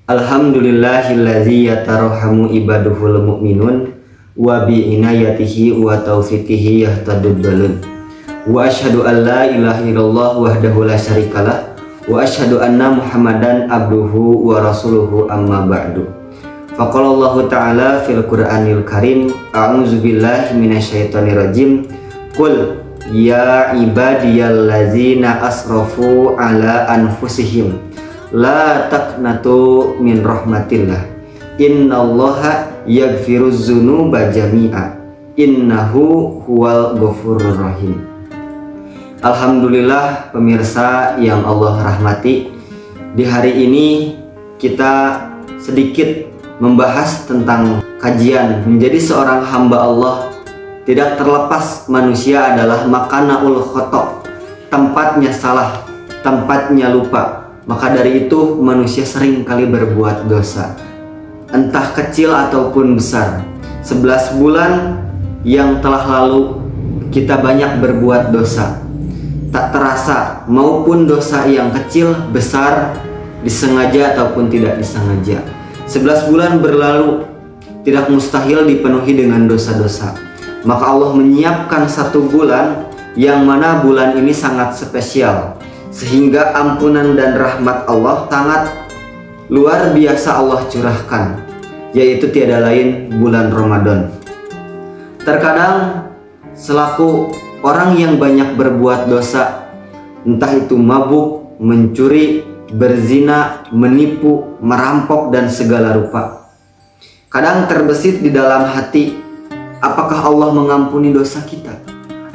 Alhamdulillahillazi yatarahamu ibaduhul mu'minun wa bi inayatihi wa taufiqihi yahtadud balun. Wa asyhadu an la ilaha illallah wahdahu la syarikalah wa asyhadu anna Muhammadan abduhu wa rasuluhu amma ba'du. Faqala Allah ta'ala fil Qur'anil Karim, a'udzu billahi minasyaitonir rajim. Qul ya ibadiyallazina asrafu ala anfusihim la taqnatu min rahmatillah innallaha yaghfiruz dzunuba jami'a innahu huwal ghafurur rahim. Alhamdulillah pemirsa yang Allah rahmati, di hari ini kita sedikit membahas tentang kajian menjadi seorang hamba Allah. Tidak terlepas manusia adalah makanaul khotok, tempatnya salah, tempatnya lupa. Maka dari itu manusia sering kali berbuat dosa, entah kecil ataupun besar. 11 bulan yang telah lalu kita banyak berbuat dosa, tak terasa, maupun dosa yang kecil, besar, disengaja ataupun tidak disengaja. 11 bulan berlalu, tidak mustahil dipenuhi dengan dosa-dosa. Maka Allah menyiapkan 1 bulan yang mana bulan ini sangat spesial, sehingga ampunan dan rahmat Allah sangat luar biasa Allah curahkan, yaitu tiada lain bulan Ramadan. Terkadang selaku orang yang banyak berbuat dosa, entah itu mabuk, mencuri, berzina, menipu, merampok, dan segala rupa, kadang terbesit di dalam hati, apakah Allah mengampuni dosa kita?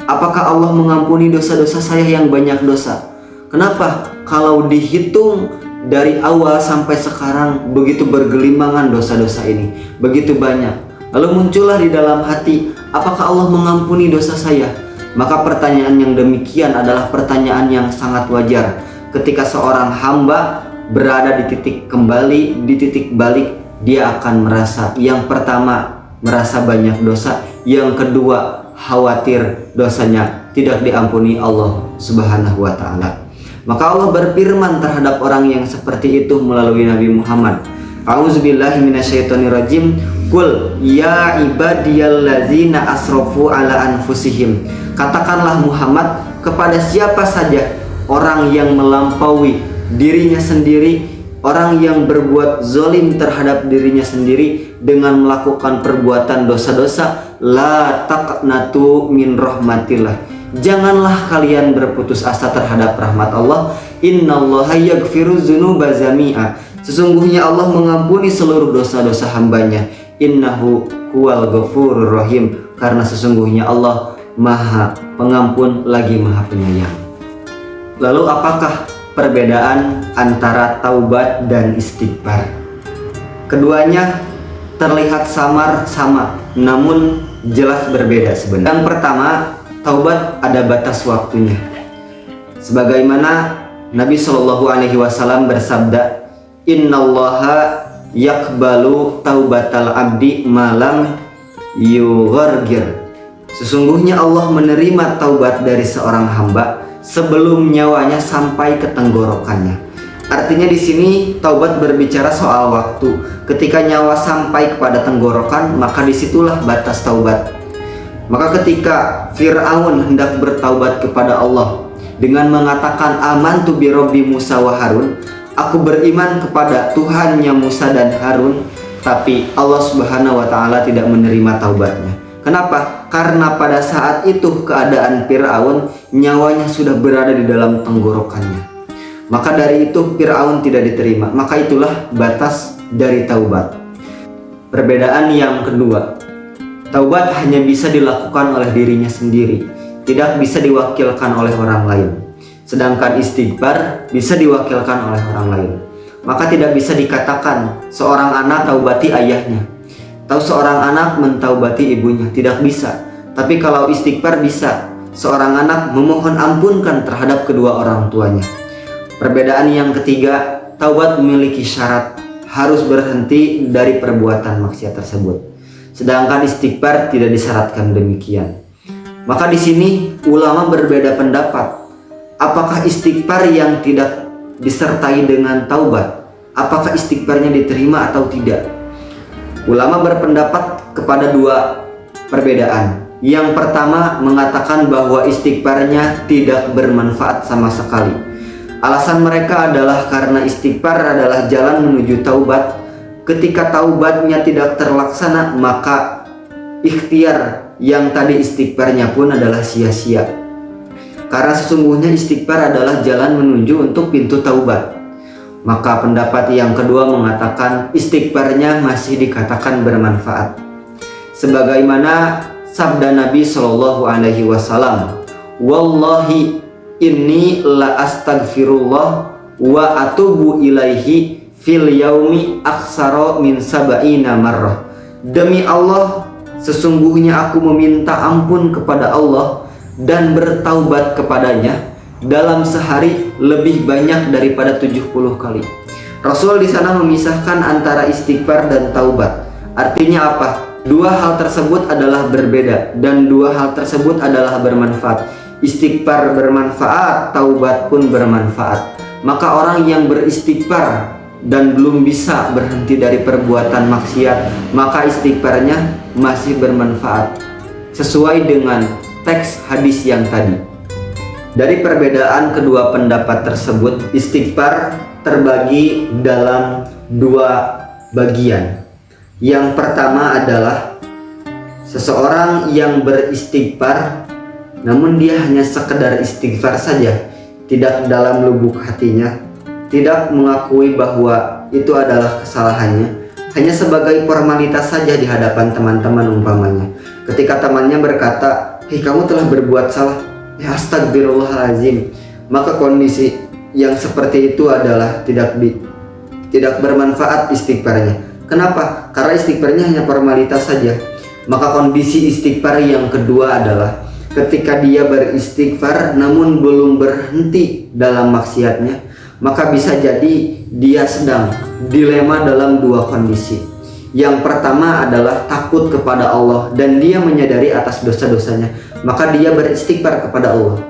Apakah Allah mengampuni dosa-dosa saya yang banyak dosa? Kenapa kalau dihitung dari awal sampai sekarang begitu bergelimangan dosa-dosa ini, begitu banyak? Lalu muncullah di dalam hati, apakah Allah mengampuni dosa saya? Maka pertanyaan yang demikian adalah pertanyaan yang sangat wajar ketika seorang hamba berada di titik kembali, di titik balik. Dia akan merasa, yang pertama merasa banyak dosa, yang kedua khawatir dosanya tidak diampuni Allah Subhanahu wa ta'ala. Maka Allah berfirman terhadap orang yang seperti itu melalui Nabi Muhammad. A'udzubillahi minasyaitonirrajim. Qul ya ibadiyallazina asrafu ala anfusihim. Katakanlah Muhammad kepada siapa saja orang yang melampaui dirinya sendiri, orang yang berbuat zalim terhadap dirinya sendiri dengan melakukan perbuatan dosa-dosa, la taqnatu min rahmatillah. Janganlah kalian berputus asa terhadap rahmat Allah. Innallaha yaghfiruz dzunuba jami'a. Sesungguhnya Allah mengampuni seluruh dosa-dosa hambanya. Innahu huwal ghafurur rahim. Karena sesungguhnya Allah Maha Pengampun lagi Maha Penyayang. Lalu apakah perbedaan antara taubat dan istighfar? Keduanya terlihat samar-sama, namun jelas berbeda sebenarnya. Yang pertama, taubat ada batas waktunya. Sebagaimana Nabi SAW bersabda, innallaha yakbalu taubatal abdi malam yughargir. Sesungguhnya Allah menerima taubat dari seorang hamba sebelum nyawanya sampai ke tenggorokannya. Artinya di sini taubat berbicara soal waktu. Ketika nyawa sampai kepada tenggorokan, maka disitulah batas taubat. Maka ketika Fir'aun hendak bertaubat kepada Allah dengan mengatakan amantu bi Rabbi Musa wa Harun, aku beriman kepada Tuhannya Musa dan Harun, tapi Allah Subhanahu wa ta'ala tidak menerima taubatnya. Kenapa? Karena pada saat itu keadaan Fir'aun nyawanya sudah berada di dalam tenggorokannya. Maka dari itu Fir'aun tidak diterima. Maka itulah batas dari taubat. Perbedaan yang kedua, taubat hanya bisa dilakukan oleh dirinya sendiri, tidak bisa diwakilkan oleh orang lain. Sedangkan istighfar bisa diwakilkan oleh orang lain. Maka tidak bisa dikatakan seorang anak taubati ayahnya, atau seorang anak mentaubati ibunya, tidak bisa. Tapi kalau istighfar bisa, seorang anak memohon ampunkan terhadap kedua orang tuanya. Perbedaan yang ketiga, taubat memiliki syarat, harus berhenti dari perbuatan maksiat tersebut. Sedangkan istighfar tidak disyaratkan demikian. Maka di sini ulama berbeda pendapat. Apakah istighfar yang tidak disertai dengan taubat apakah istighfarnya diterima atau tidak. Ulama berpendapat kepada dua perbedaan. Yang pertama mengatakan bahwa istighfarnya tidak bermanfaat sama sekali. Alasan mereka adalah karena istighfar adalah jalan menuju taubat. Ketika taubatnya tidak terlaksana, maka ikhtiar yang tadi istighfarnya pun adalah sia-sia. Karena sesungguhnya istighfar adalah jalan menuju untuk pintu taubat. Maka pendapat yang kedua mengatakan istighfarnya masih dikatakan bermanfaat. Sebagaimana sabda Nabi Shallallahu Alaihi Wasallam, "Wallahi inni la astaghfirullah wa atubu ilaihi fil yaumi aksara min sab'ina marrah." Demi Allah, sesungguhnya aku meminta ampun kepada Allah dan bertaubat kepadanya dalam sehari lebih banyak daripada 70 kali. Rasul di sana memisahkan antara istighfar dan taubat. Artinya apa? Dua hal tersebut adalah berbeda dan dua hal tersebut adalah bermanfaat. Istighfar bermanfaat, taubat pun bermanfaat. Maka orang yang beristighfar dan belum bisa berhenti dari perbuatan maksiat, maka istighfarnya masih bermanfaat sesuai dengan teks hadis yang tadi. Dari perbedaan kedua pendapat tersebut, istighfar terbagi dalam dua bagian. Yang pertama adalah seseorang yang beristighfar namun dia hanya sekedar istighfar saja, tidak dalam lubuk hatinya, tidak mengakui bahwa itu adalah kesalahannya, hanya sebagai formalitas saja di hadapan teman-teman umpamanya. Ketika temannya berkata, "Hei, kamu telah berbuat salah," ya astagfirullahaladzim, maka kondisi yang seperti itu adalah tidak bermanfaat istighfarnya. Kenapa? Karena istighfarnya hanya formalitas saja. Maka kondisi istighfar yang kedua adalah ketika dia beristighfar namun belum berhenti dalam maksiatnya, maka bisa jadi dia sedang dilema dalam dua kondisi. Yang pertama adalah takut kepada Allah dan dia menyadari atas dosa-dosanya, maka dia beristighfar kepada Allah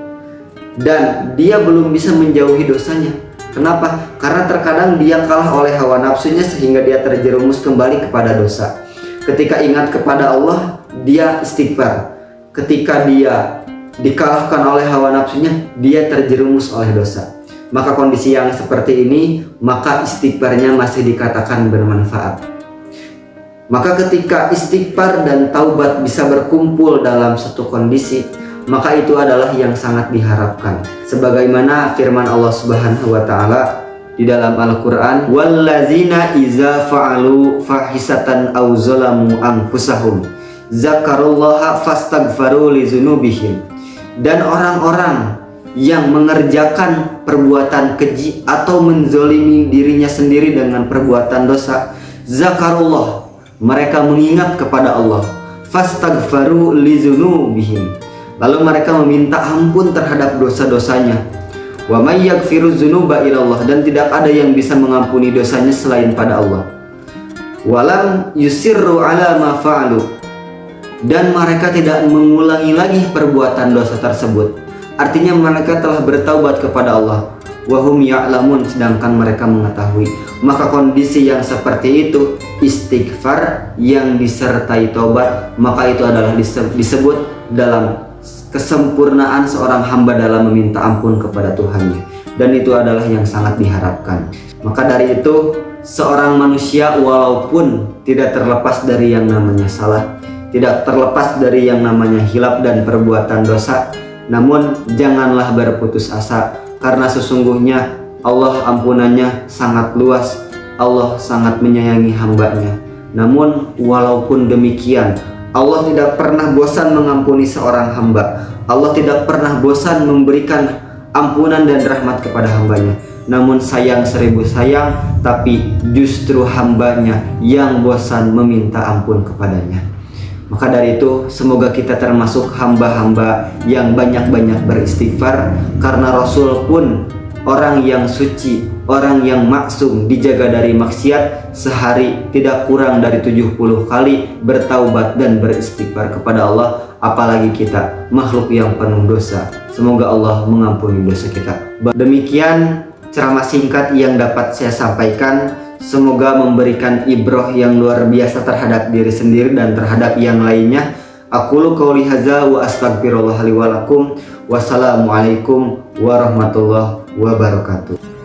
dan dia belum bisa menjauhi dosanya. Kenapa? Karena terkadang dia kalah oleh hawa nafsunya sehingga dia terjerumus kembali kepada dosa. Ketika ingat kepada Allah, dia istighfar. Ketika dia dikalahkan oleh hawa nafsunya, dia terjerumus oleh dosa. Maka kondisi yang seperti ini, maka istighfarnya masih dikatakan bermanfaat. Maka ketika istighfar dan taubat bisa berkumpul dalam satu kondisi, maka itu adalah yang sangat diharapkan. Sebagaimana firman Allah Subhanahu wa taala di dalam Al-Qur'an, "Wallazina iza fa'alu fahisatan aw zalamu anfusahum zakarullaha fastaghfaru lidzunubihim." Dan orang-orang yang mengerjakan perbuatan keji atau menzolimi dirinya sendiri dengan perbuatan dosa, zakarullah, mereka mengingat kepada Allah, fastaghfaru lidzunubihim, lalu mereka meminta ampun terhadap dosa-dosanya. Wa may yaghfiru dzunuba illallah, dan tidak ada yang bisa mengampuni dosanya selain pada Allah. Walam yusirru ala ma fa'alu, dan mereka tidak mengulangi lagi perbuatan dosa tersebut. Artinya mereka telah bertaubat kepada Allah. Wahum ya'lamun, sedangkan mereka mengetahui. Maka kondisi yang seperti itu, istighfar yang disertai taubat, maka itu adalah disebut dalam kesempurnaan seorang hamba dalam meminta ampun kepada Tuhannya, dan itu adalah yang sangat diharapkan. Maka dari itu, seorang manusia walaupun tidak terlepas dari yang namanya salah, tidak terlepas dari yang namanya hilaf dan perbuatan dosa, namun janganlah berputus asa, karena sesungguhnya Allah ampunannya sangat luas, Allah sangat menyayangi hambanya. Namun walaupun demikian, Allah tidak pernah bosan mengampuni seorang hamba. Allah tidak pernah bosan memberikan ampunan dan rahmat kepada hambanya. Namun sayang seribu sayang, tapi justru hambanya yang bosan meminta ampun kepadanya. Maka dari itu, semoga kita termasuk hamba-hamba yang banyak-banyak beristighfar, karena Rasul pun orang yang suci, orang yang maksum, dijaga dari maksiat, sehari tidak kurang dari 70 kali bertaubat dan beristighfar kepada Allah. Apalagi kita, makhluk yang penuh dosa. Semoga Allah mengampuni dosa kita. Demikian ceramah singkat yang dapat saya sampaikan. Semoga memberikan ibroh yang luar biasa terhadap diri sendiri dan terhadap yang lainnya. Aqulu qouli hadza wa astaghfirullah li wa lakum. Wassalamualaikum warahmatullahi wabarakatuh.